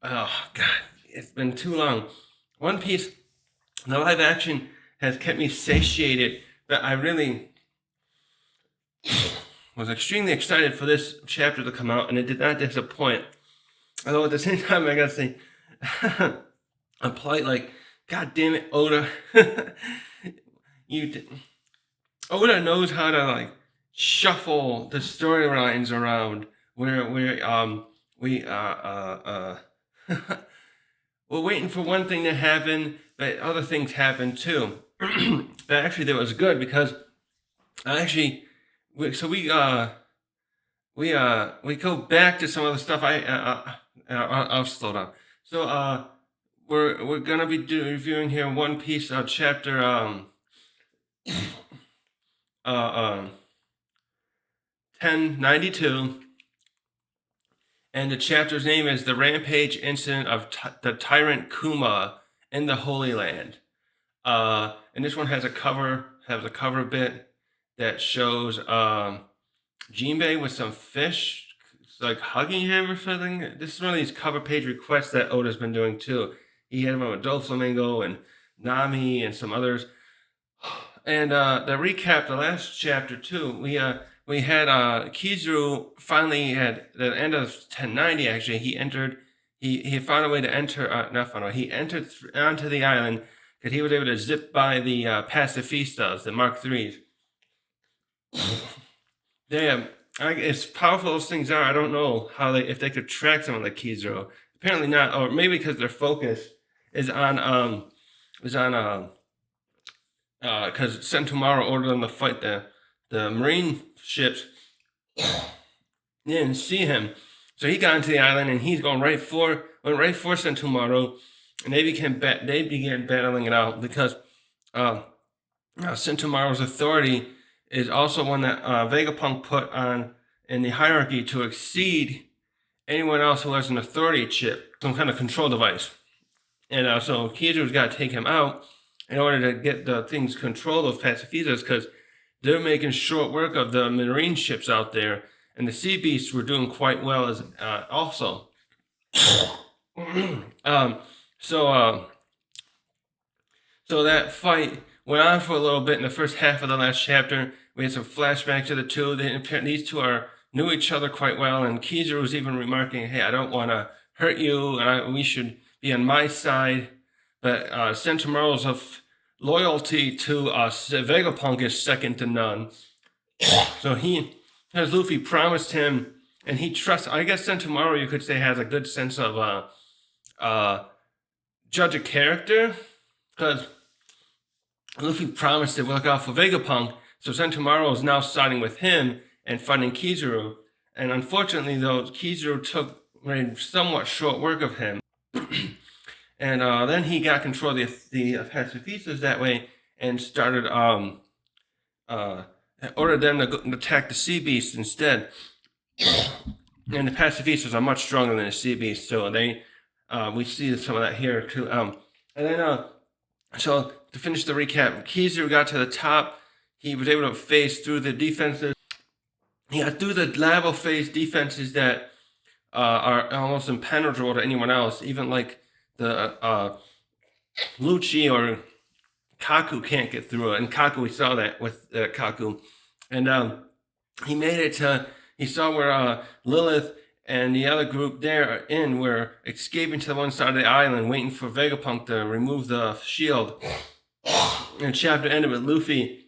Oh God, it's been too long. One Piece, the live action has kept me satiated, but I really was extremely excited for this chapter to come out, and it did not disappoint. Although at the same time, I gotta say, I'm polite like, God damn it, Oda. you, Oda knows how to like shuffle the storylines around where we we're waiting for one thing to happen, but other things happen too. But actually, that was good because actually, we go back to some of the stuff. I'll slow down. So we're gonna be reviewing here One Piece chapter 1092, and the chapter's name is "The Rampage Incident of the Tyrant Kuma in the Holy Land." And this one has a cover bit that shows Jinbei with some fish like hugging him or something. This is one of these cover page requests that Oda's been doing too. He had one with Doflamingo and Nami and some others. And to recap the last chapter too, we had Kizaru finally at the end of 1090. Actually, he found a way to enter. Not found a way. He entered onto the island because he was able to zip by the pacifistas, the Mark IIIs. Damn, as powerful as things are, I don't know if they could track someone like Kizaru. Apparently not, or maybe because their focus is on because Sentomaro ordered them to fight the marine ships. They didn't see him, so he got into the island and he's went right for Sentomaro, and they began battling it out because Sentomaro's authority is also one that Vegapunk put on in the hierarchy to exceed anyone else who has an authority chip, some kind of control device. And so Kizaru's got to take him out in order to get the things control of pacifistas, because they're making short work of the marine ships out there, and the sea beasts were doing quite well as also. So that fight went on for a little bit in the first half of the last chapter. We had some flashbacks to the two. These two knew each other quite well, and Kizaru was even remarking, "Hey, I don't want to hurt you, and we should be on my side." But Sentomaro's loyalty to Vegapunk is second to none. So he, as Luffy promised him, and he trusts. I guess Sentomaro, you could say, has a good sense of judge a character, because Luffy promised to look out for Vegapunk, so Sentomaro is now siding with him and fighting Kizaru. And unfortunately, though, Kizaru made somewhat short work of him. And then he got control of the pacifistas that way and started ordered them to go and attack the sea beasts instead. And the pacifistas are much stronger than the sea beasts, so we see some of that here too. And then so to finish the recap, Kizaru got to the top. He was able to phase through the defenses. He got through the lava phase defenses that are almost impenetrable to anyone else, even like the Lucci or Kaku can't get through it. And Kaku, we saw that with Kaku. And he made it to, he saw where Lilith and the other group there were escaping to the one side of the island, waiting for Vegapunk to remove the shield. And the chapter ended with Luffy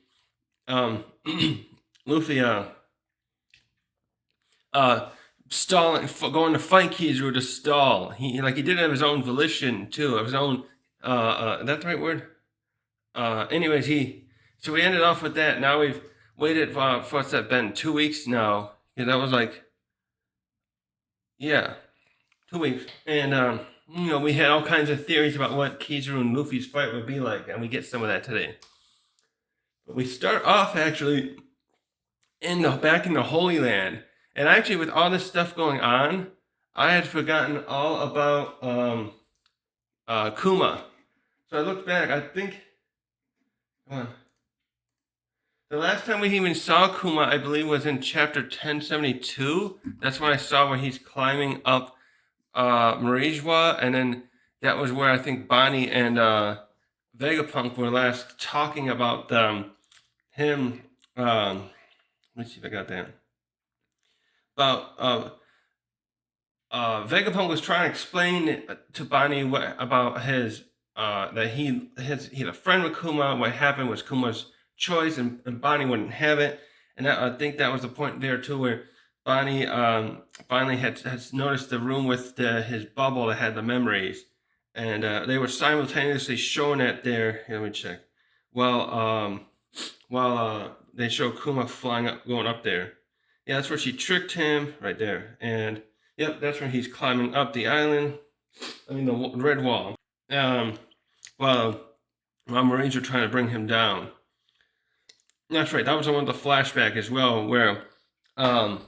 stalling, going to fight Kizaru to stall. He did it of his own volition too, of his own. That's the right word. Anyways, so we ended off with that. Now we've waited for what's that been? 2 weeks now. Yeah, that was 2 weeks, and we had all kinds of theories about what Kizaru and Luffy's fight would be like, and we get some of that today. But we start off actually back in the Holy Land. And actually, with all this stuff going on, I had forgotten all about Kuma. So I looked back. I think the last time we even saw Kuma, I believe, was in chapter 1072. That's when I saw where he's climbing up Marijwa, and then that was where I think Bonnie and Vegapunk were last talking about him. Let me see if I got that. About Vegapunk was trying to explain to Bonnie what about his that he had a friend with Kuma. What happened was Kuma's choice, and Bonnie wouldn't have it. And I think that was the point there too, where Bonnie finally had noticed the room with his bubble that had the memories, and they were simultaneously showing it there. Here, let me check. While they show Kuma flying up, going up there. Yeah, that's where she tricked him right there, and yep, that's when he's climbing up the island. I mean, the red wall. Um, while Marines are trying to bring him down. That's right. That was one of the flashback as well, where um,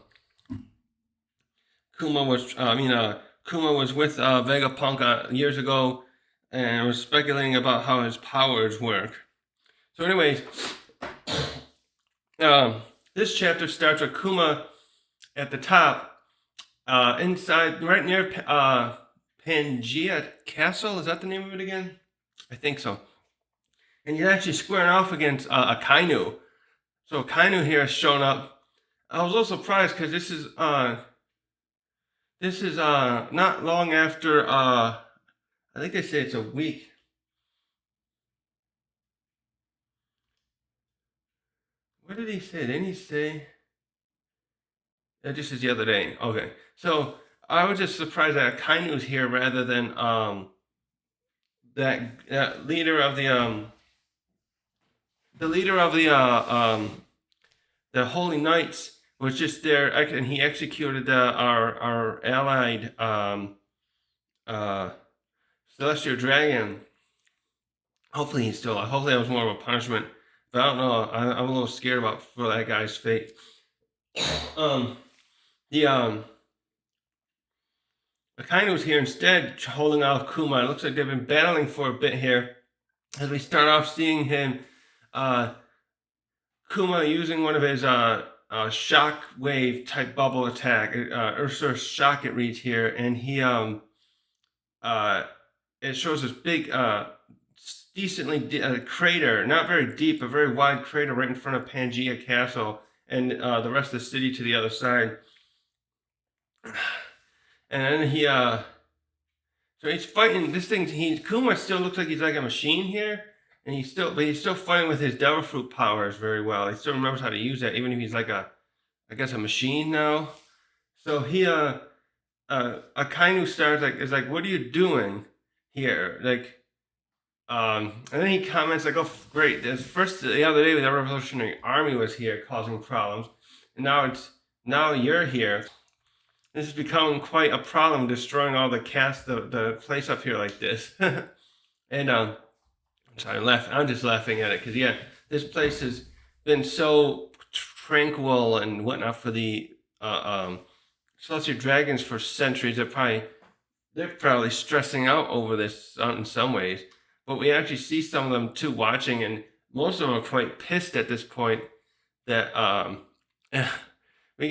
Kuma was. Kuma was with Vegapunk years ago, and was speculating about how his powers work. So, anyways, this chapter starts with Kuma at the top. Inside, right near Pangea Castle. Is that the name of it again? I think so. And he's actually squaring off against Akainu. So Akainu here has shown up. I was a little surprised because this is not long after. I think they say it's a week. What did he say? Didn't he say? That just is the other day. Okay, so I was just surprised that Akainu was here rather than that leader of the Holy Knights was just there, and he executed our allied Celestial Dragon. Hopefully he's still alive. Hopefully that was more of a punishment, but I don't know. I'm a little scared about for that guy's fate. Akainu was here instead, holding off Kuma. It looks like they've been battling for a bit here. As we start off seeing him, Kuma using one of his shock wave type bubble attack, Ursa shock it reads here, and he it shows this big decently crater, not very deep, a very wide crater right in front of Pangea Castle, and the rest of the city to the other side. And then he so he's fighting this thing. Kuma still looks like he's like a machine here, and he's still fighting with his devil fruit powers very well. He still remembers how to use that, even if he's like a machine now. So he Akainu starts is like, what are you doing here? Like, and then he comments like, oh great, first the other day the Revolutionary Army was here causing problems, and now you're here. This is becoming quite a problem, destroying all the place up here like this. And I'm just laughing at it because yeah, this place has been so tranquil and whatnot for the Celestial Dragons for centuries. They're probably stressing out over this in some ways, but we actually see some of them too watching, and most of them are quite pissed at this point that we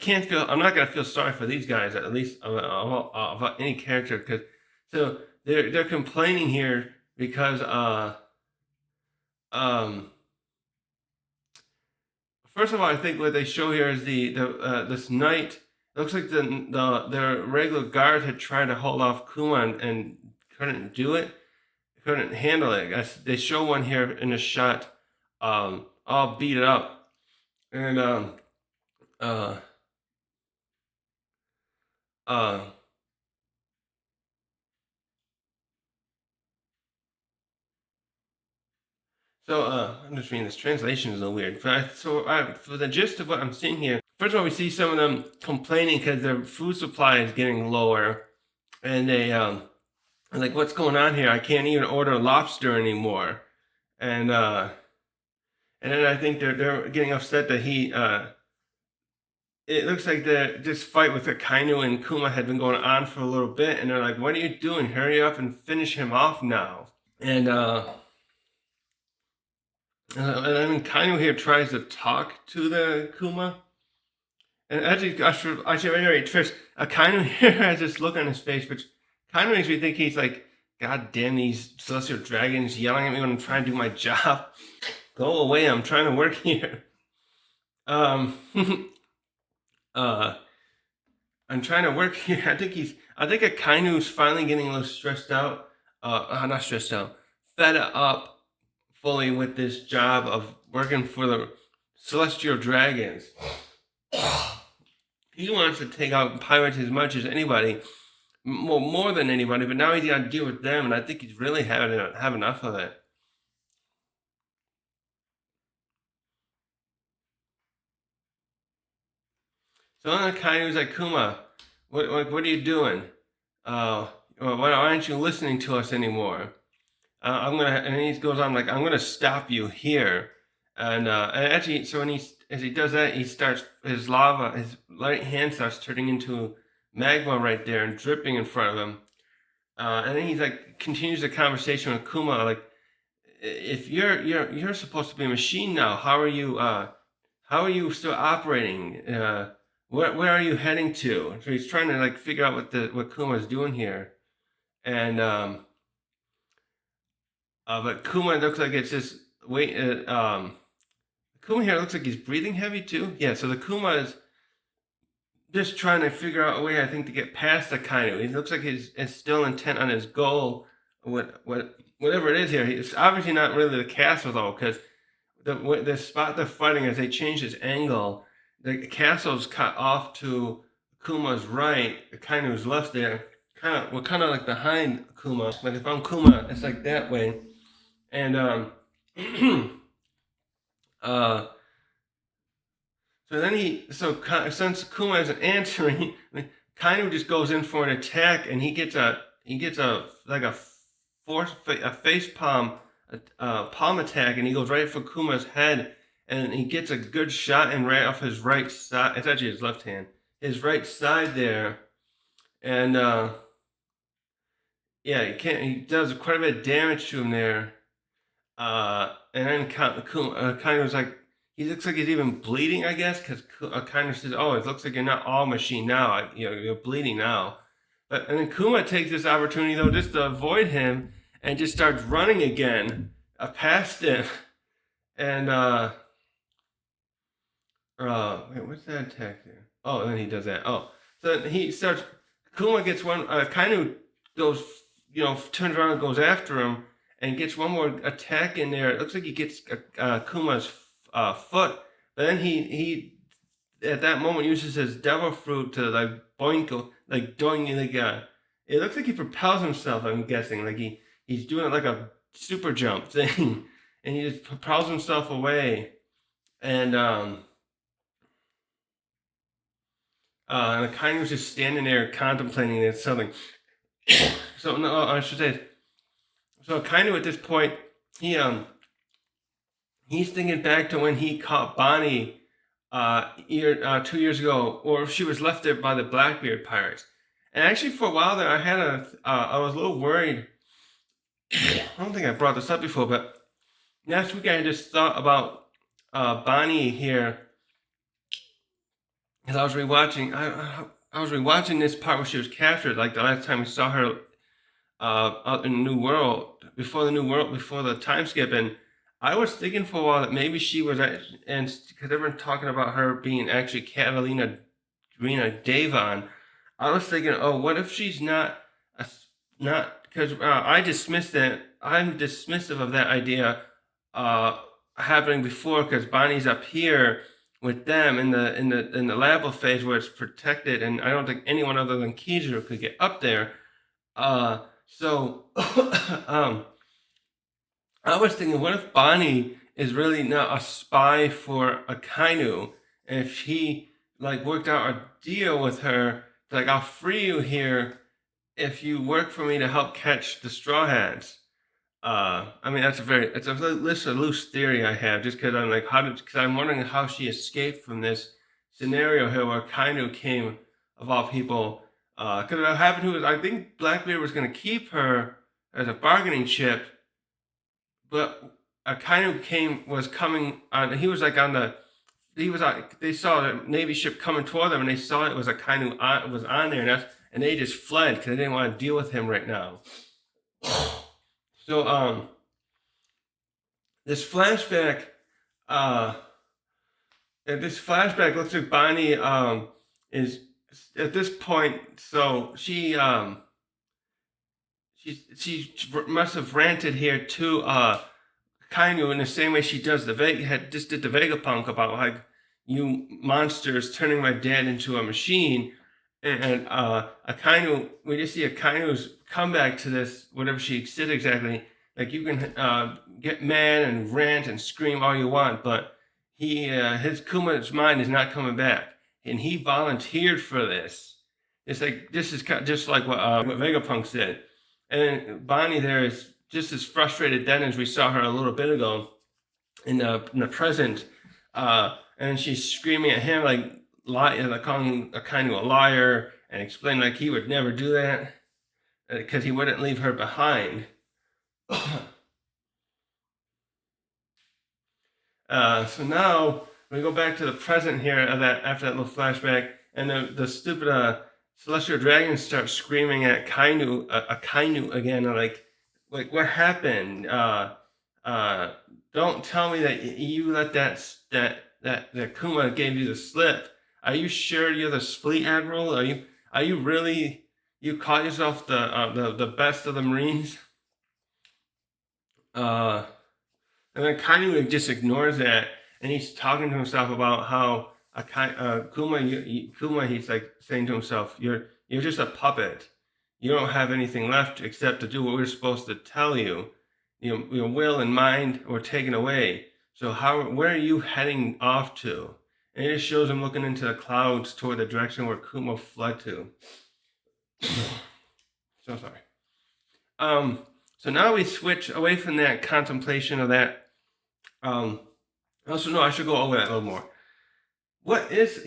can't feel. I'm not gonna feel sorry for these guys, at least about any character, because so they're complaining here because first of all, I think what they show here is this knight. It looks like their regular guard had tried to hold off Kuma and couldn't do it. Couldn't handle it. They show one here in a shot, all beat up, and I'm just reading this. Translation is a little weird. For the gist of what I'm seeing here, first of all, we see some of them complaining because their food supply is getting lower, and they are like, "What's going on here? I can't even order lobster anymore." And then I think they're getting upset that he. It looks like this fight with Akainu and Kuma had been going on for a little bit, and they're like, "What are you doing? Hurry up and finish him off now!" And I mean, Kainu here tries to talk to the Kuma, And actually, I should reiterate first, Akainu here has this look on his face, which kind of makes me think he's like, God damn these celestial dragons yelling at me when I'm trying to do my job. Go away, I'm trying to work here. Um, uh, I'm trying to work here. I think Akainu's finally getting a little stressed out. Not stressed out, fed up fully with this job of working for the celestial dragons. He wants to take out pirates as much as anybody, more than anybody, but now he's got to deal with them, and I think he's really have enough of it. So then the Kainu's like, Kuma, what are you doing? Why aren't you listening to us anymore? And he goes on like, I'm gonna stop you here. And actually, so as he does that, his right hand starts turning into magma right there and dripping in front of him. And then he's like, continues the conversation with Kuma, like, if you're supposed to be a machine now, how are you still operating? Where are you heading to? So he's trying to like figure out what Kuma's doing here, and but Kuma looks like it's just wait. Kuma here looks like he's breathing heavy too. Yeah, so the Kuma is just trying to figure out a way, I think, to get past the Kainu. He looks like he's still intent on his goal. Whatever it is here, it's obviously not really the castle though, because the spot they're fighting, as they change its angle, the castle's cut off to Kuma's right. The Kainu's left there. We're kind of like behind Kuma. Like if I'm Kuma, it's like that way. And uh, so then since Kuma isn't answering, Kainu just goes in for an attack, and he gets a like a face palm palm attack, and he goes right for Kuma's head, and he gets a good shot and right off his right side. It's actually his left hand, his right side there, and yeah, he does quite a bit of damage to him there. And then Kainu was like, he looks like he's even bleeding, I guess, because Kainu says, "Oh, it looks like you're not all machine now. You're bleeding now." And then Kuma takes this opportunity though just to avoid him and just starts running again past him. And wait, what's that attack there? Oh, and then he does that. Oh, so he starts. Kuma gets one. Kainu goes, turns around and goes after him and gets one more attack in there. It looks like he gets Kuma's foot, but then he at that moment uses his devil fruit to like boink, like doing like it looks like he propels himself. I'm guessing like he's doing it like a super jump thing, and he just propels himself away, and the Kainu was just standing there contemplating that something. So no, I should say. So Kainu at this point, he's thinking back to when he caught Bonnie 2 years ago, or she was left there by the Blackbeard pirates. And actually, for a while there, I was a little worried. I don't think I brought this up before, but last week I just thought about Bonnie here, because I was rewatching. I was rewatching this part where she was captured, like the last time we saw her out in the New World, before the time skip, and I was thinking for a while that maybe she was, and because everyone's talking about her being actually Catalina Rena Devon, I was thinking, oh, what if she's not because I dismissed that. I'm dismissive of that idea happening before, because Bonnie's up here with them in the lab phase where it's protected, and I don't think anyone other than Kizaru could get up there. So I was thinking, what if Bonnie is really not a spy for Akainu? And if he like worked out a deal with her, like, I'll free you here if you work for me to help catch the Straw Hats. I mean, it's a loose theory I have, just because because I'm wondering how she escaped from this scenario here where Kainu came, of all people. Because what happened to, I think Blackbeard was going to keep her as a bargaining chip, but Akainu was coming on. He was like on the they saw the Navy ship coming toward them, and they saw it was Akainu was on there, and they just fled because they didn't want to deal with him right now. So this flashback, looks like Bonnie is at this point. So she must have ranted here to Kainu in the same way she does just did the Vegapunk about like you monsters turning my dad into a machine, and Akainu, we just see Akainu's comeback to this, whatever she said exactly. Like you can get mad and rant and scream all you want, but his Kuma's mind is not coming back, and he volunteered for this. It's like this is just like what Vegapunk said, and Bonnie there is just as frustrated then as we saw her a little bit ago in the present, and she's screaming at him like calling Akainu a liar and explaining like he would never do that because he wouldn't leave her behind. So now we go back to the present here after that little flashback, and the stupid celestial dragons start screaming at Akainu again, like what happened? Don't tell me that you let that Kuma gave you the slip. Are you sure you're the Fleet Admiral? Are you really, you call yourself the best of the Marines? And then Kainu just ignores that, and he's talking to himself about how Kuma, he's like saying to himself, "You're just a puppet. You don't have anything left except to do what we're supposed to tell you. Your will and mind were taken away. So where are you heading off to?" And it just shows him looking into the clouds toward the direction where Kuma fled to. So sorry. So now we switch away from that contemplation of that. Also, no, I should go over that a little more. What is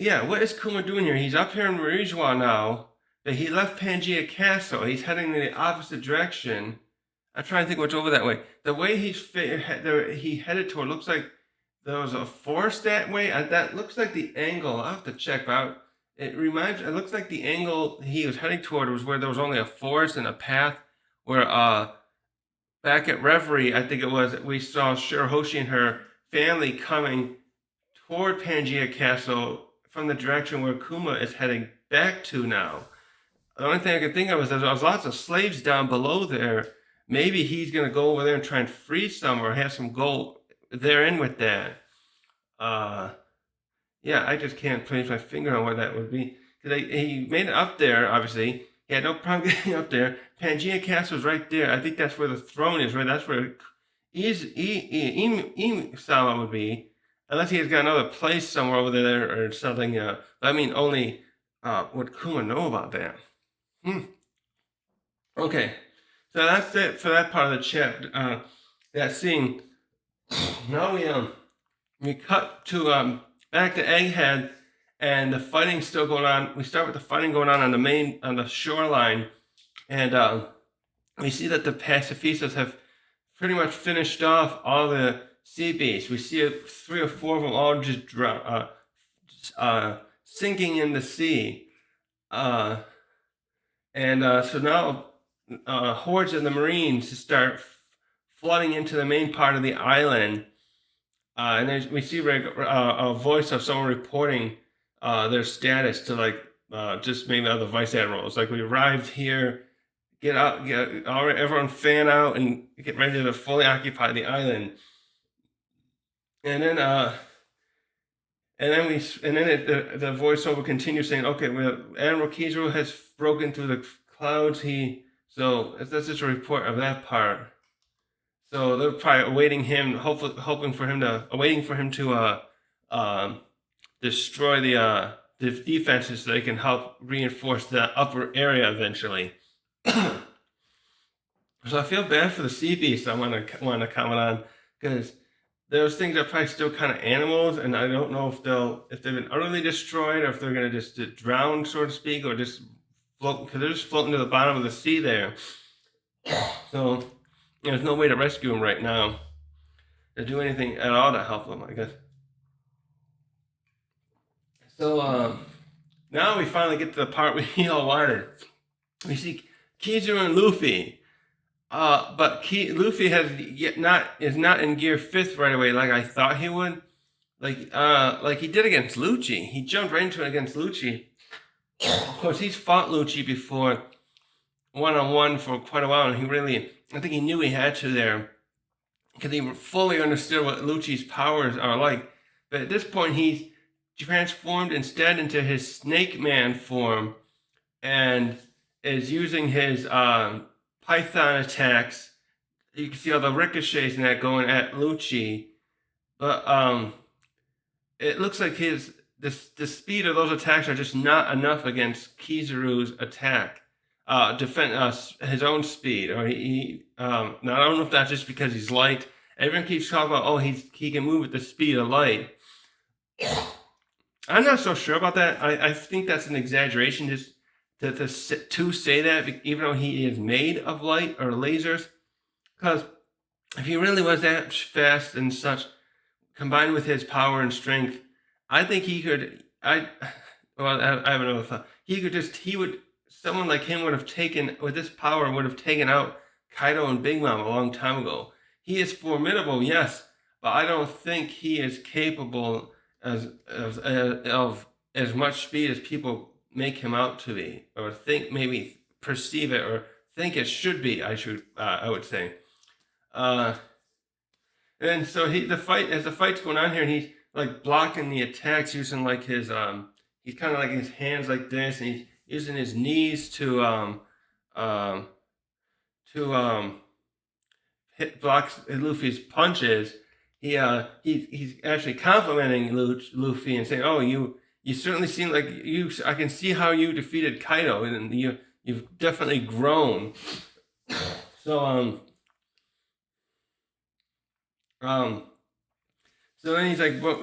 Kuma doing here? He's up here in Marijua now, but he left Pangea Castle. He's heading in the opposite direction. I'm trying to think what's over that way. The way he headed toward looks like there was a forest that way. That looks like the angle. I'll have to check out. It looks like the angle he was heading toward was where there was only a forest and a path where back at Reverie, I think it was, we saw Shirahoshi and her family coming toward Pangea Castle from the direction where Kuma is heading back to now. The only thing I could think of is there was lots of slaves down below there. Maybe he's going to go over there and try and free some or have some gold therein with that. Yeah, I just can't place my finger on what that would be. Because he made it up there, obviously. He had no problem getting up there. Pangea Castle is right there. I think that's where the throne is, right? That's where Sama would be. Unless he has got another place somewhere over there or something. I mean, only would Kuma know about that. Okay. So that's it for that part of the chapter. That scene. Now we cut to back to Egghead, and the fighting's still going on. We start with the fighting going on the shoreline, and we see that the pacifistas have pretty much finished off all the sea beasts. We see 3 or 4 of them all just sinking in the sea, so now hordes of the Marines start flooding into the main part of the island. And then we see a voice of someone reporting their status to just maybe other vice admirals. Like, we arrived here, get out, everyone fan out and get ready to fully occupy the island. And then the voiceover continues saying, "Okay, Admiral Kizaru has broken through the clouds. That's just a report of that part." So they're probably awaiting him, awaiting for him to destroy the defenses so they can help reinforce the upper area eventually. So I feel bad for the sea beasts. I want to comment on, because those things are probably still kind of animals, and I don't know if they've been utterly destroyed or if they're going to just drown, so to speak, or just float, because they're just floating to the bottom of the sea there. So there's no way to rescue them right now, to do anything at all to help them, I guess. So now we finally get to the part we all wanted. We see Kizaru and Luffy. But Luffy is not in gear fifth right away like I thought he would. Like he did against Lucci. He jumped right into it against Lucci. Of course, he's fought Lucci before one-on-one for quite a while, and I think he knew he had to there because he fully understood what Lucci's powers are like. But at this point, he's transformed instead into his Snake Man form and is using his Python attacks. You can see all the ricochets and that going at Lucci, but it looks like the speed of those attacks are just not enough against Kizaru's attack. Defend his own speed, or now I don't know if that's just because he's light. Everyone keeps talking about, oh, he can move at the speed of light. I'm not so sure about that. I think that's an exaggeration just to say that, even though he is made of light or lasers. Because if he really was that fast and such, combined with his power and strength, I think he could. I have another thought. Someone like him would have taken, with this power, would have taken out Kaido and Big Mom a long time ago. He is formidable, yes, but I don't think he is capable of as much speed as people make him out to be, or maybe perceive it, or think it should be. I would say. And so the fight's going on here, and he's like blocking the attacks using like his he's kind of like his hands like this, and he's using his knees to hit blocks Luffy's punches. He's actually complimenting Luffy and saying, "Oh, you certainly seem like you. I can see how you defeated Kaido, and you've definitely grown." So so then he's like, "Well,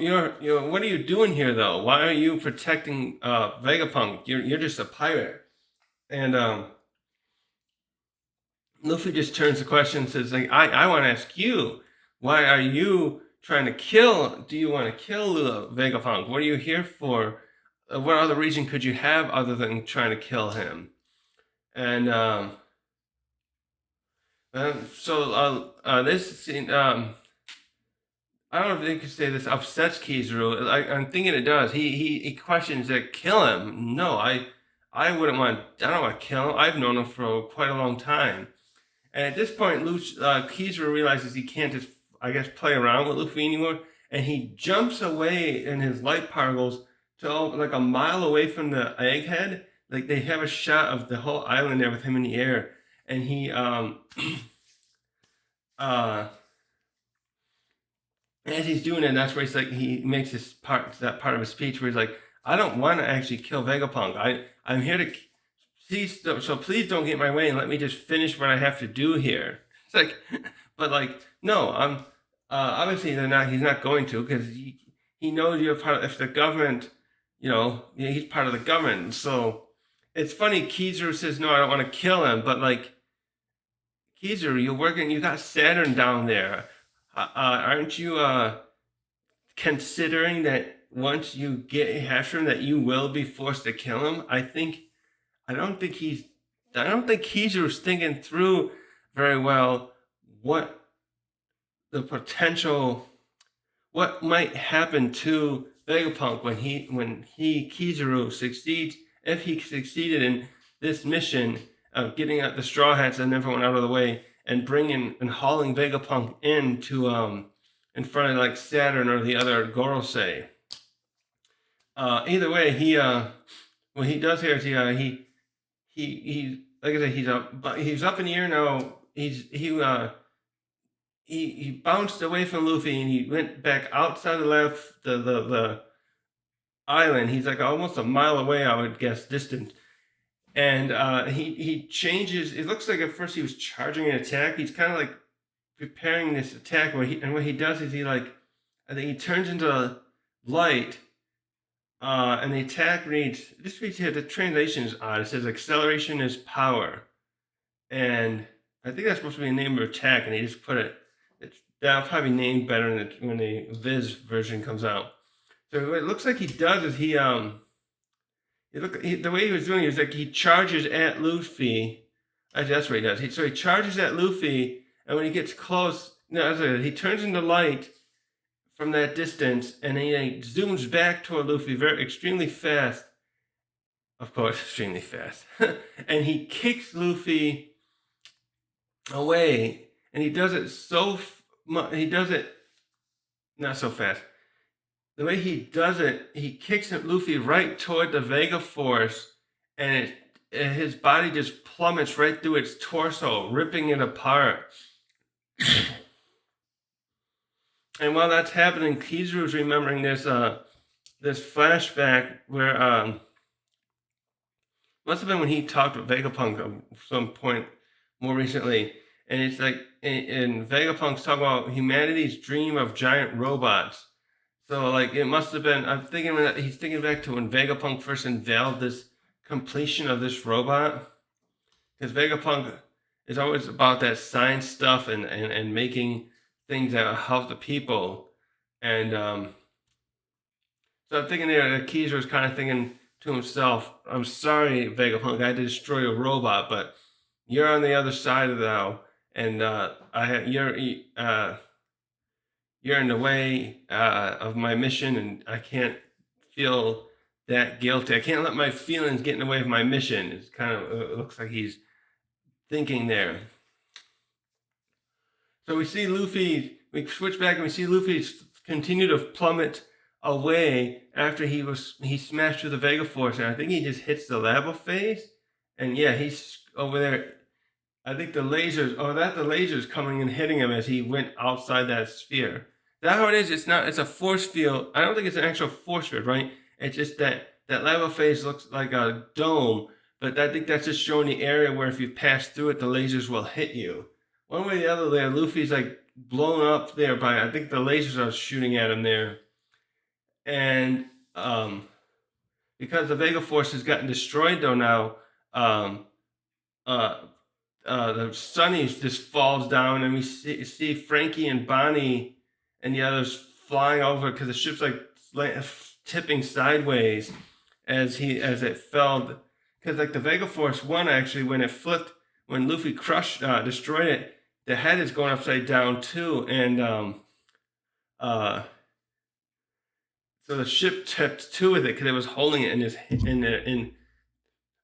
what are you doing here, though? Why are you protecting Vegapunk? You're just a pirate." And Luffy just turns the question and says, like, I want to ask you, why are you trying to kill? Do you want to kill Vegapunk? What are you here for? What other reason could you have other than trying to kill him? And this scene, I don't know if they could say this upsets Kizaru. I'm thinking it does. He questions that, kill him. No, I wouldn't want. I don't want to kill him. I've known him for quite a long time. And at this point, Kizaru realizes he can't just, I guess, play around with Luffy anymore, and he jumps away in his light particles to like a mile away from the egghead. Like they have a shot of the whole island there with him in the air, and he as he's doing it, that's where he makes that part of his speech where he's like, I don't want to actually kill Vegapunk. I'm here to please don't get in my way and let me just finish what I have to do here. It's like, but like, no, I'm obviously he's not going to, because he knows you're part of, if the government, he's part of the government. So it's funny, Kizaru says, no, I don't want to kill him, but like, Kizaru, you got Saturn down there. Aren't you considering that once you get after him that you will be forced to kill him? I don't think Kizaru's thinking through very well what might happen to Vegapunk when Kizaru succeeds, if he succeeded in this mission of getting out the Straw Hats and everyone out of the way, and bringing and hauling Vegapunk into in front of like Saturn or the other Gorosei. Either way, what he does here is he like I said, he's up in the air now. He bounced away from Luffy and he went back outside the island. He's like almost a mile away, I would guess, distant. And he changes. It looks like at first he was charging an attack. He's kind of like preparing this attack. What he does is I think he turns into light. And the attack reads here. The translation is odd. It says acceleration is power, and I think that's supposed to be a name of attack. And he just put it. That'll probably be named better when the Viz version comes out. So what it looks like he does is the way he was doing it is like he charges at Luffy. Actually, that's what he does. So he charges at Luffy, and when he gets close, no, he turns into light from that distance, and he zooms back toward Luffy very extremely fast. Of course, extremely fast, and he kicks Luffy away, and he does it so much. He does it not so fast. The way he does it, he kicks Luffy right toward the Vega Force, and his body just plummets right through its torso, ripping it apart. And while that's happening, Kizaru's remembering this flashback where must have been when he talked with Vegapunk at some point more recently, and it's like in Vegapunk's talking about humanity's dream of giant robots. So like it must have been. I'm thinking he's thinking back to when Vegapunk first unveiled this completion of this robot, because Vegapunk is always about that science stuff and making things that help the people. And so I'm thinking there that Kizaru was kind of thinking to himself, "I'm sorry, Vegapunk, I had to destroy a robot, but you're on the other side of now, and you're in the way of my mission, and I can't feel that guilty. I can't let my feelings get in the way of my mission." It's kind of it looks like he's thinking there. So we see Luffy. We switch back and we see Luffy continue to plummet away after he smashed through the Vega Force, and I think he just hits the lava phase. And yeah, he's over there. I think the lasers. Oh, the lasers coming and hitting him as he went outside that sphere. Is that how it is? It's not. It's a force field. I don't think it's an actual force field, right? It's just that lava phase looks like a dome, but I think that's just showing the area where if you pass through it, the lasers will hit you. One way or the other, there, Luffy's like blown up there by. I think the lasers are shooting at him there, and because the Vega Force has gotten destroyed though now, um, uh, the Sunny just falls down, and we see Frankie and Bonnie and the others flying over because the ship's like tipping sideways as it fell. Because like the Vega Force one actually, when it flipped, when Luffy destroyed it, the head is going upside down too, and so the ship tipped too with it because it was holding it in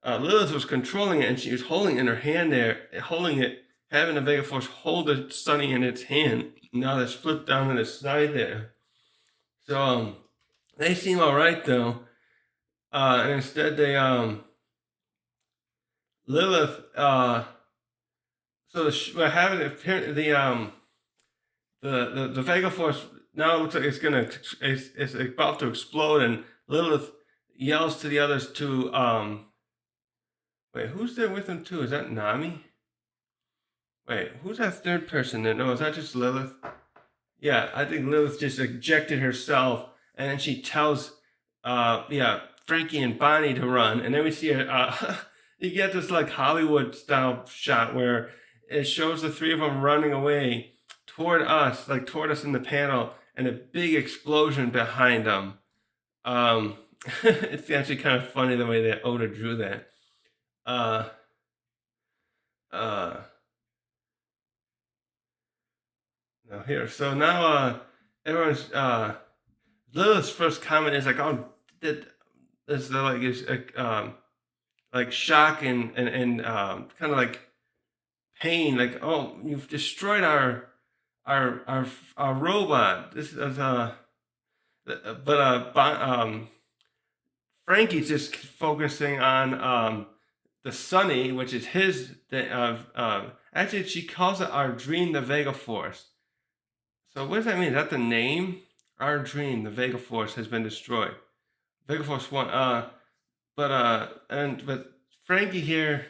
Lilith was controlling it, and she was holding it in her hand there, holding it, having the Vega Force hold the Sunny in its hand. Now it's flipped down to the side there. So they seem all right though, and instead they Lilith. So we're having the Vega Force now looks like it's about to explode, and Lilith yells to the others to wait, who's there with him too? Is that Nami? Wait, who's that third person there? No, is that just Lilith? Yeah, I think Lilith just ejected herself, and then she tells, Frankie and Bonnie to run, and then we see you get this like Hollywood style shot where it shows the three of them running away toward us, like toward us in the panel, and a big explosion behind them. It's actually kind of funny the way that Oda drew that. Uh, uh, now here, so now everyone's Lilith's first comment is like, "Oh, did is like shock and kind of like pain, like, oh, you've destroyed our robot. This is Frankie's just focusing on the Sunny, which is his. Actually, she calls it our dream, the Vega Force. So what does that mean? Is that the name? Our dream, the Vega Force, has been destroyed. Vega Force One. But Frankie here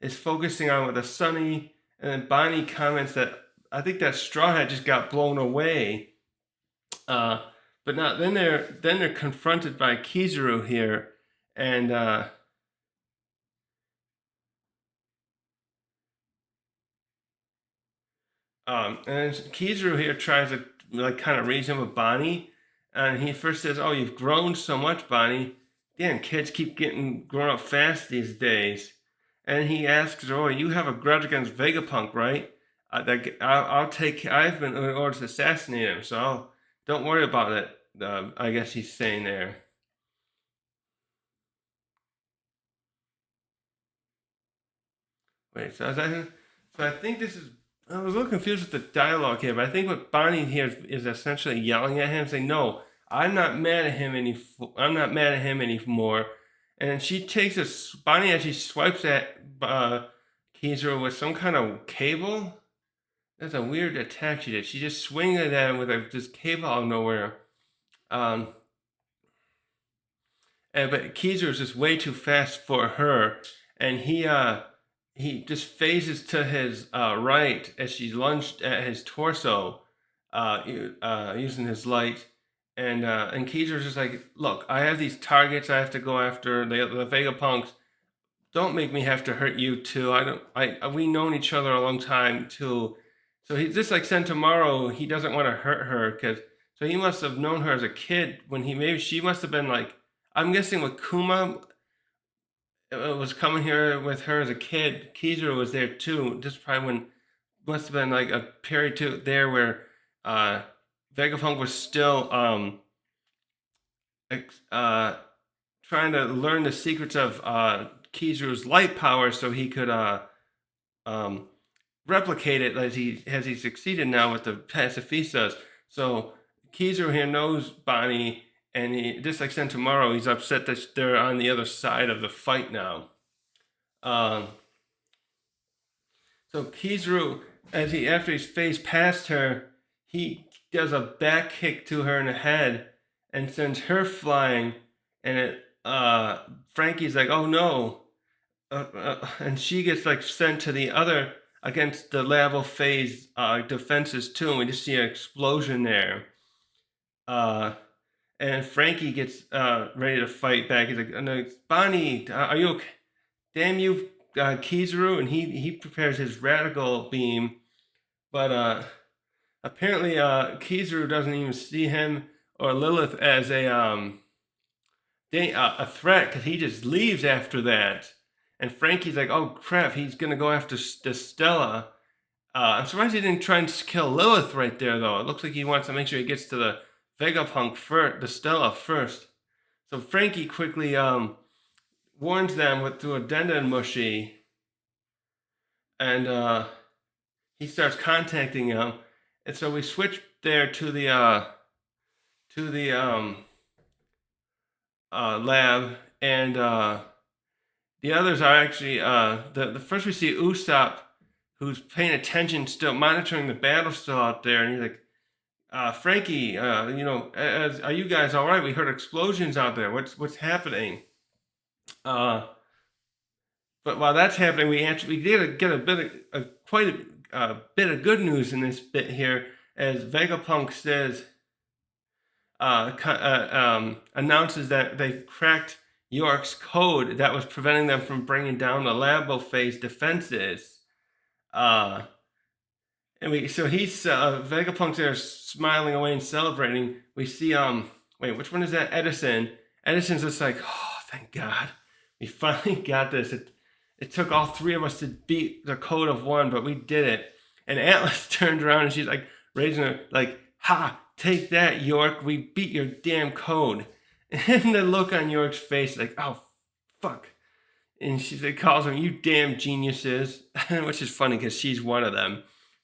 is focusing on with the Sunny, and then Bonnie comments that I think that Straw Hat just got blown away. But now then they're confronted by Kizaru here, and and Kizaru here tries to like kind of reason with Bonnie, And he first says, "Oh, you've grown so much, Bonnie. Damn, kids keep getting grown up fast these days." And he asks, "Oh, you have a grudge against Vegapunk, right? I'll take. I've been ordered to assassinate him, so don't worry about it." I guess he's saying there. Wait, so is that? So I think this is. I was a little confused with the dialogue here, but I think what Bonnie here is essentially yelling at him, saying, "No, I'm not mad at him any. I'm not mad at him anymore." And then she takes a Bonnie actually swipes at Kizaru with some kind of cable. That's a weird attack she did. She just swings at him with this cable out of nowhere. Um, but Kizaru is just way too fast for her, and he just phases to his right as she lunged at his torso, using his light. And Kizaru's just like, look, I have these targets I have to go after. The Vegapunks. Don't make me have to hurt you too. I don't. We known each other a long time too. So he's just like Sentomaru. He doesn't want to hurt her because so he must have known her as a kid when he maybe she must have been like I'm guessing with Kuma was coming here with her as a kid. Kizaru was there too. Just probably when must have been like a period too there where uh, Vegapunk was still uh, trying to learn the secrets of Kizaru's light power so he could um, replicate it as he succeeded now with the pacifistas. So Kizaru here knows Bonnie, and he just like Sentomaru, he's upset that they're on the other side of the fight now. Um, so Kizaru, as he after he's phased past her, he does a back kick to her in the head and sends her flying. And Frankie's like, "Oh no!" And she gets like sent to the other against the Labo phase defenses too, and we just see an explosion there. Uh, and Frankie gets ready to fight back. He's like, no, "Bonnie, are you okay? Damn you, Kizaru!" And he prepares his radical beam, but apparently Kizaru doesn't even see him or Lilith as a threat because he just leaves after that. And Frankie's like, "Oh crap, he's gonna go after Stella." I'm surprised he didn't try and kill Lilith right there, though. It looks like he wants to make sure he gets to the Vegapunk first, the Stella first. So Frankie quickly warns them through a Denden Mushi, and he starts contacting him. And so we switch there to the lab, and the others are actually the first we see Usopp, who's paying attention, still monitoring the battle still out there, and he's like, "Frankie, are you guys all right? We heard explosions out there. What's happening?" Uh, but while that's happening, we did get a bit of quite a bit of good news in this bit here, as Vegapunk says, announces that they've cracked York's code that was preventing them from bringing down the Labo phase defenses. Uh, so he's Vegapunk's there smiling away and celebrating. We see wait, which one is that? Edison. Edison's just like, "Oh, thank God, we finally got this. It took all three of us to beat the code of one, but we did it." And Atlas turned around and she's like raising her like, "Ha, take that, York. We beat your damn code." And the look on York's face like, "Oh, fuck." And she calls them, "You damn geniuses," which is funny because she's one of them.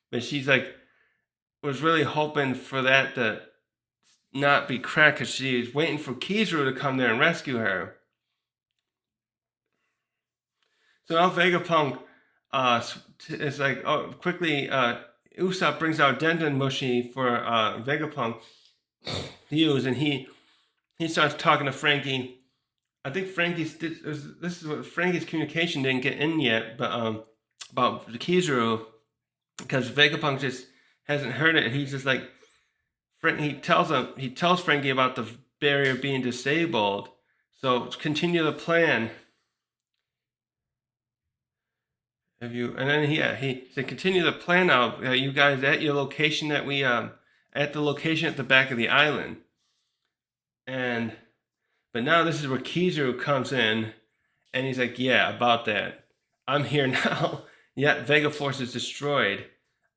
But she's like, was really hoping for that to not be cracked because she's waiting for Kizaru to come there and rescue her. So now Vegapunk is like, oh, quickly, Usopp brings out Denden Mushi for Vegapunk to use, and he starts talking to Frankie. I think this is what Frankie's communication didn't get in yet, but about Kizaru, because Vegapunk just hasn't heard it. He's just like, he tells Frankie about the barrier being disabled. So continue the plan. Have you? And then he said, continue the plan out. You guys at your location at the location at the back of the island. And but now this is where Kizaru comes in, and he's like, "Yeah, about that. I'm here now. Yeah, Vega Force is destroyed.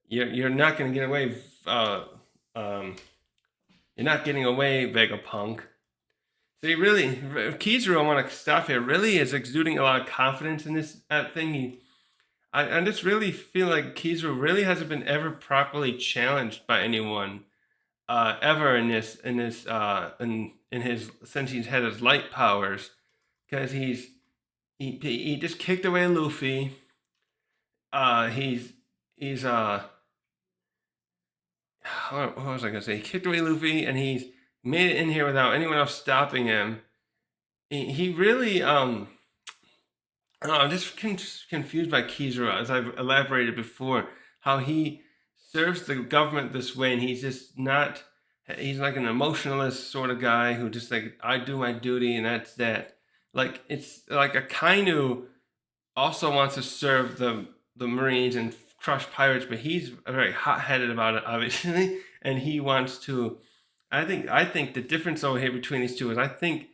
You're not gonna get away. Um, you're not getting away, Vegapunk." So he really, Kizaru, I want to stop here, really is exuding a lot of confidence in this thing. I just really feel like Kizaru really hasn't been ever properly challenged by anyone ever in his since he's had his light powers, because he just kicked away Luffy. He's what was I gonna say? He kicked away Luffy, and he's made it in here without anyone else stopping him. He really I'm just confused by Kizaru, as I've elaborated before, how he serves the government this way, and he's just not. He's like an emotionalist sort of guy who just like, I do my duty and that's that. Like it's like a Kainu also wants to serve the Marines and crush pirates, but he's very hot headed about it, obviously, and he wants to. I think the difference over here between these two is I think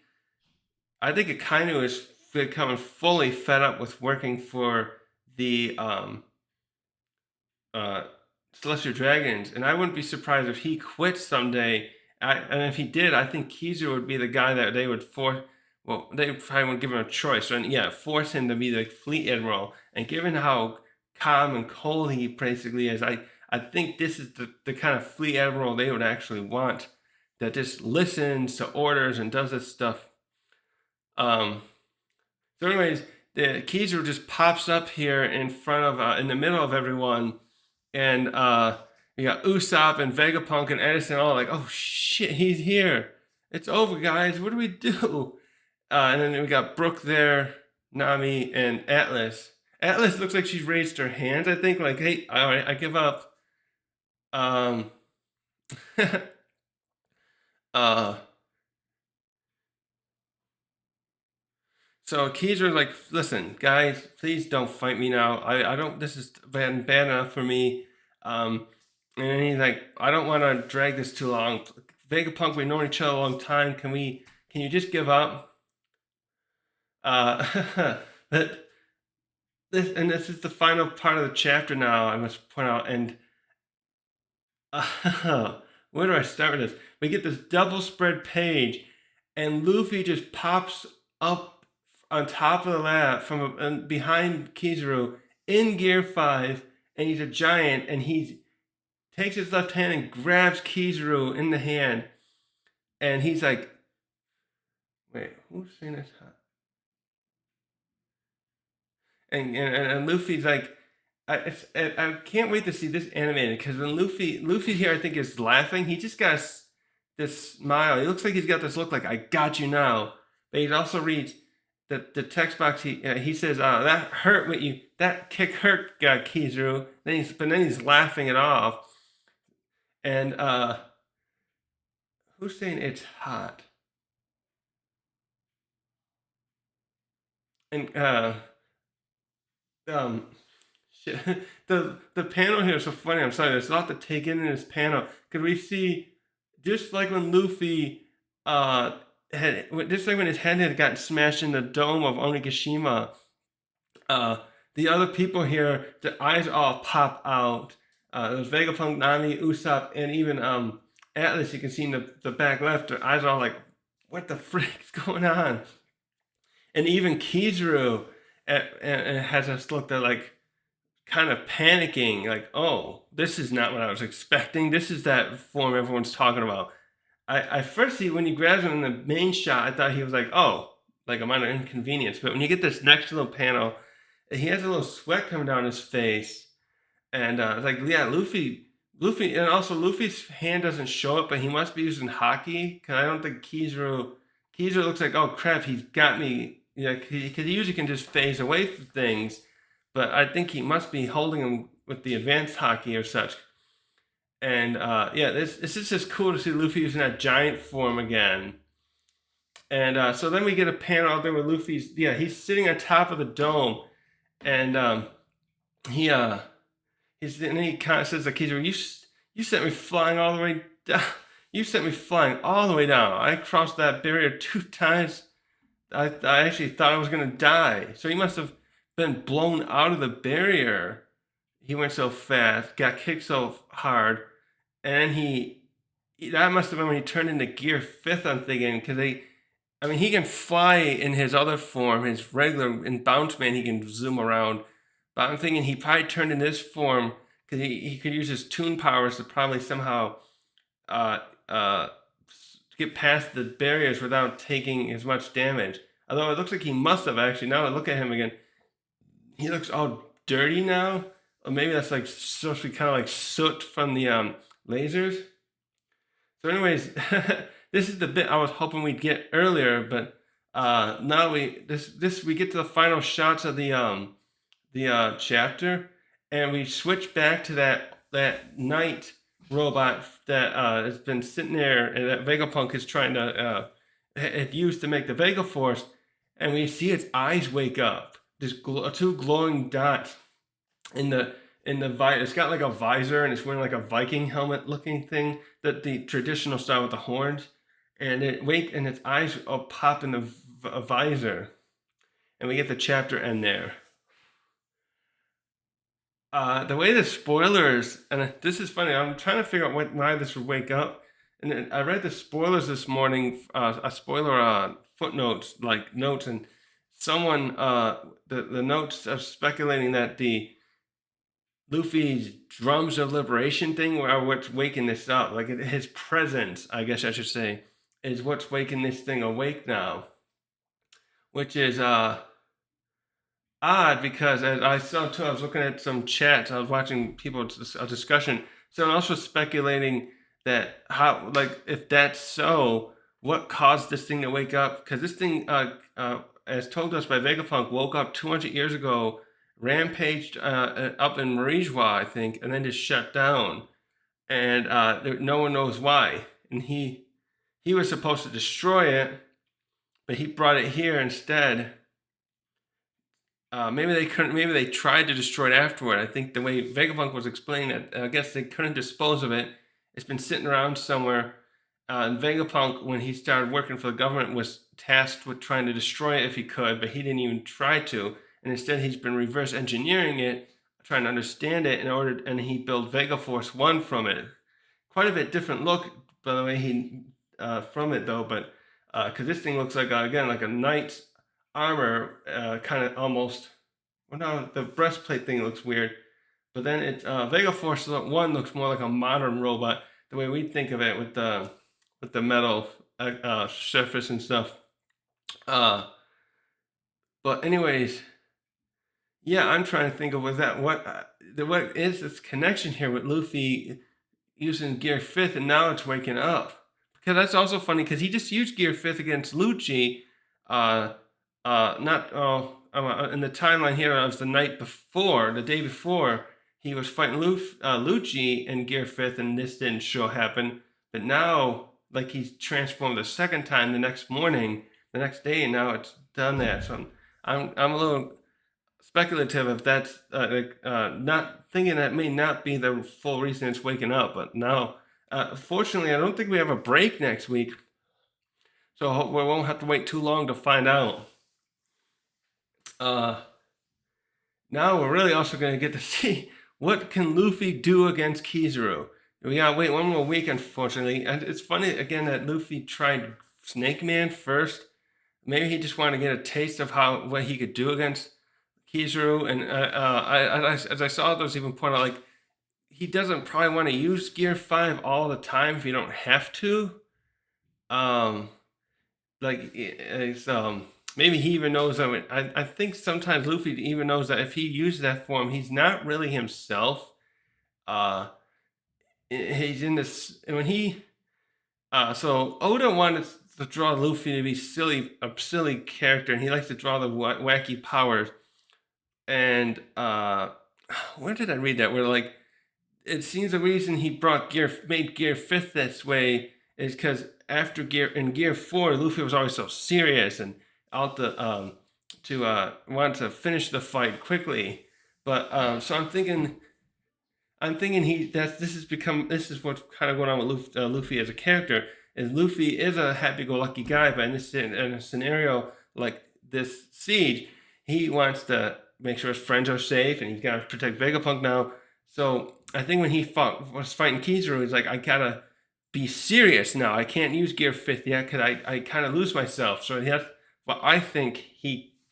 Akainu is becoming fully fed up with working for the uh, Celestial Dragons, and I wouldn't be surprised if he quit someday. And if he did, I think Kizaru would be the guy that they would force. Well, they probably would give him a choice, and yeah, force him to be the fleet admiral. And given how calm and cold he basically is, I think this is the kind of fleet admiral they would actually want, that just listens to orders and does this stuff. Um, so, anyways, the Kizaru just pops up here in front of, in the middle of everyone, and we got Usopp and Vegapunk and Edison all like, "Oh shit, he's here! It's over, guys. What do we do?" And then we got Brook there, Nami, and Atlas. Atlas looks like she's raised her hands. I think like, "Hey, all right, I give up." Um, uh, So Keezer like, "Listen, guys, please don't fight me now. I don't. This is bad enough for me." And he's like, "I don't want to drag this too long. Vegapunk, we know each other a long time. Can you just give up?" That this is the final part of the chapter now. I must point out, and where do I start with this? We get this double spread page, and Luffy just pops up on top of the lab from behind Kizaru in Gear 5, and he's a giant, and he takes his left hand and grabs Kizaru in the hand, and he's like, "Wait, who's saying this?" And Luffy's like, I can't wait to see this animated, because when Luffy here, I think, is laughing. He just got this smile. He looks like he's got this look like, "I got you now." But he also reads the text box. He says, "That hurt what you that kick hurt, Kizaru." Then he's laughing it off. And who's saying it's hot? And um shit. The panel here is so funny. I'm sorry, there's a lot to take in this panel, because we see, just like when Luffy had, just like when his head had gotten smashed in the dome of Onigashima, uh the other people here, their eyes all pop out. There's Vegapunk, Nami, Usopp, and even Atlas. You can see in the back left, their eyes are all like, "What the frick is going on?" And even Kizaru has us look that like, kind of panicking, like, "Oh, this is not what I was expecting. This is that form everyone's talking about." I first see, when he grabs him in the main shot, I thought he was like, "Oh, like a minor inconvenience." But when you get this next little panel, he has a little sweat coming down his face, and it's like, yeah, Luffy, and also Luffy's hand doesn't show it, but he must be using hockey, because I don't think Kizaru looks like, "Oh crap, he's got me." Yeah, because he usually can just phase away from things, but I think he must be holding him with the advanced hockey or such. And yeah, this is just cool to see Luffy using that giant form again. And so then we get a panel out there where he's sitting on top of the dome, and he and then he kind of says like, "Kizaru, you sent me flying all the way down. You sent me flying all the way down. I crossed that barrier 2 times. I actually thought I was gonna die. So he must have been blown out of the barrier. He went so fast, got kicked so hard, and that must have been when he turned into Gear Fifth. I'm thinking because I mean, he can fly in his other form, his regular in Bounce Man. He can zoom around, but I'm thinking he probably turned in this form because he could use his Toon powers to probably somehow uh, uh, get past the barriers without taking as much damage. Although it looks like he must have actually. Now I look at him again, he looks all dirty now. Or maybe that's like supposed to be kind of like soot from the lasers. So, anyways, this is the bit I was hoping we'd get earlier, but now we get to the final shots of the chapter, and we switch back to that night robot that has been sitting there, and that Vegapunk is trying to had used to make the Vega Force, and we see its eyes wake up. There's two glowing dots in the visor. It's got like a visor, and it's wearing like a Viking helmet looking thing, that the traditional style with the horns, and its eyes all pop in the visor, and we get the chapter end there. The way the spoilers, and this is funny, I'm trying to figure out why this would wake up. And I read the spoilers this morning, a spoiler footnotes, like notes, and someone, the notes are speculating that the Luffy's drums of liberation thing are what's waking this up. Like his presence, I guess I should say, is what's waking this thing awake now. Which is odd because as I saw too, I was looking at some chats, I was watching people a discussion. So I'm also speculating that how, like, if that's so, what caused this thing to wake up? Because this thing, as told us by Vegapunk, woke up 200 years ago, rampaged up in Marijwa, I think, and then just shut down. And no one knows why. And he was supposed to destroy it, but he brought it here instead. Maybe they couldn't. Maybe they tried to destroy it afterward. I think the way Vegapunk was explaining it, I guess they couldn't dispose of it. It's been sitting around somewhere. And Vegapunk, when he started working for the government, was tasked with trying to destroy it if he could, but he didn't even try to. And instead, he's been reverse engineering it, trying to understand it and he built Vega Force One from it. Quite a bit different look, by the way, from it though. But because this thing looks like again like a knight's armor, kind of almost. Well, no, the breastplate thing looks weird, but then Vega Force One looks more like a modern robot, the way we think of it with the metal surface and stuff. Uh, but anyways, yeah, I'm trying to think of what is this connection here with Luffy using Gear Fifth, and now it's waking up. Because that's also funny because he just used Gear Fifth against Lucci. Not in the timeline here, it was the night before, the day before, he was fighting Lucci in Gear Fifth, and this didn't show happen. But now, like, he's transformed the second time the next morning, the next day, and now it's done that. So I'm a little speculative if that's not thinking that may not be the full reason it's waking up. But now, fortunately, I don't think we have a break next week, so we won't have to wait too long to find out. Now we're really also going to get to see what can Luffy do against Kizaru. We gotta wait one more week, unfortunately. And it's funny again that Luffy tried Snake Man first. Maybe he just wanted to get a taste of what he could do against Kizaru. And as I saw those even point out, like, he doesn't probably want to use Gear 5 all the time if you don't have to. Maybe he even knows that. I think sometimes Luffy even knows that if he uses that form, he's not really himself. He's in this when he. So Oda wanted to draw Luffy to be a silly character, and he likes to draw the wacky powers. And where did I read that? Where, like, it seems the reason he made Gear 5th this way is because after Gear 4, Luffy was always so serious and out to want to finish the fight quickly. But so I'm I'm thinking this is what's kind of going on with Luffy as a character. Is Luffy is a happy-go-lucky guy, but in a scenario like this siege, he wants to make sure his friends are safe, and he's got to protect Vegapunk now. So I think when was fighting Kizaru, he's like, I gotta be serious now. I can't use Gear Fifth yet because I kind of lose myself. So that's what I think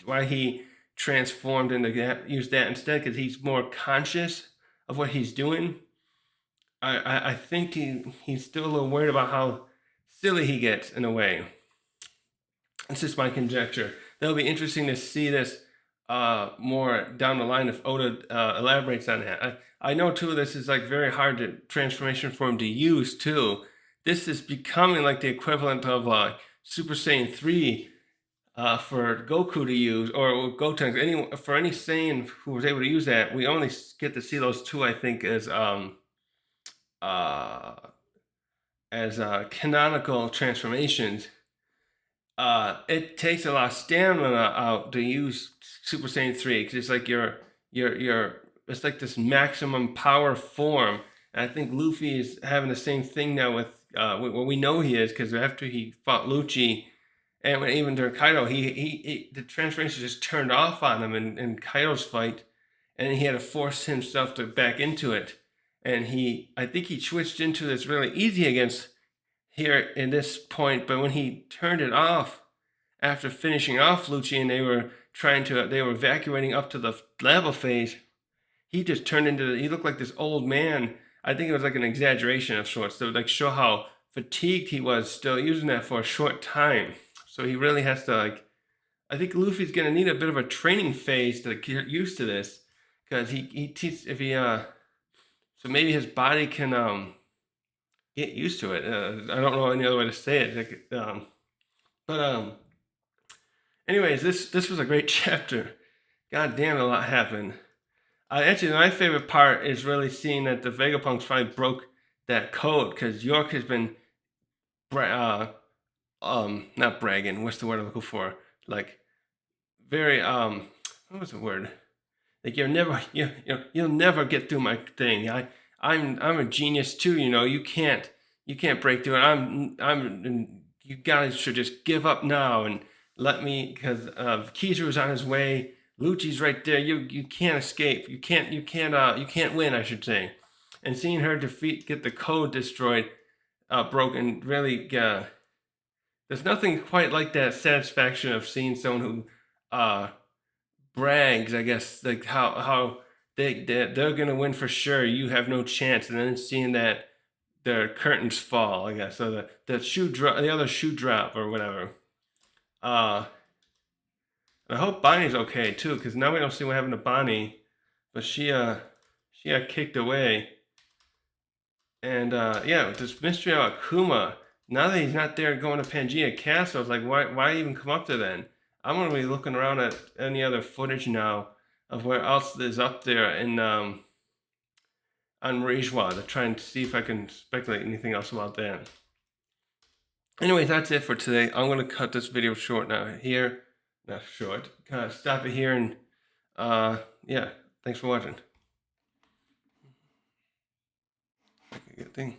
why he transformed into use that instead, because he's more conscious of what he's doing. I think he's still a little worried about how silly he gets in a way. It's just my conjecture. That'll be interesting to see this more down the line if Oda elaborates on that. I know too this is like very hard to transformation for him to use too. This is becoming like the equivalent of Super Saiyan 3 for Goku to use, or Gotenks, for any Saiyan who was able to use that. We only get to see those two, I think, uh, as canonical transformations. It takes a lot of stamina out to use Super Saiyan 3 because it's like your it's like this maximum power form. And I think Luffy is having the same thing now with what we know he is, because after he fought Lucci and even during Kaido, the transformation just turned off on him in Kaido's fight, and he had to force himself to back into it. And I think he switched into this really easy against here in this point, but when he turned it off after finishing off Lucci and they were evacuating up to the lava phase, he just he looked like this old man. I think it was like an exaggeration of sorts to like show how fatigued he was still using that for a short time. So he really has to I think Luffy's gonna need a bit of a training phase to get used to this, because he teaches if he so maybe his body can get used to it. I don't know any other way to say it. But anyways, this was a great chapter. God damn, a lot happened. Actually, my favorite part is really seeing that the Vegapunks finally broke that code, because York has been, not bragging. What's the word I'm looking for? Like, very what was the word? Like you'll never get through my thing. I'm a genius too. You can't break through it. You guys should just give up now and let me, because Kizaru's on his way. Lucci's right there. You can't escape. You can't win, I should say. And seeing her get the code destroyed, broken, really. There's nothing quite like that satisfaction of seeing someone who brags, I guess, like how they're gonna win for sure. You have no chance, and then seeing that the curtains fall, I guess, so the other shoe drop or whatever. Uh, I hope Bonnie's okay too, because now we don't see what happened to Bonnie, but she got kicked away, and yeah, this mystery about Kuma. Now that he's not there going to Pangea Castle, it's like why even come up there then? I'm gonna be looking around at any other footage now of where else is up there in on Rijwa to try and see if I can speculate anything else about that. Anyways, that's it for today. I'm gonna cut this video short now. Here, not short. Kind of stop it here, and yeah. Thanks for watching. Good thing.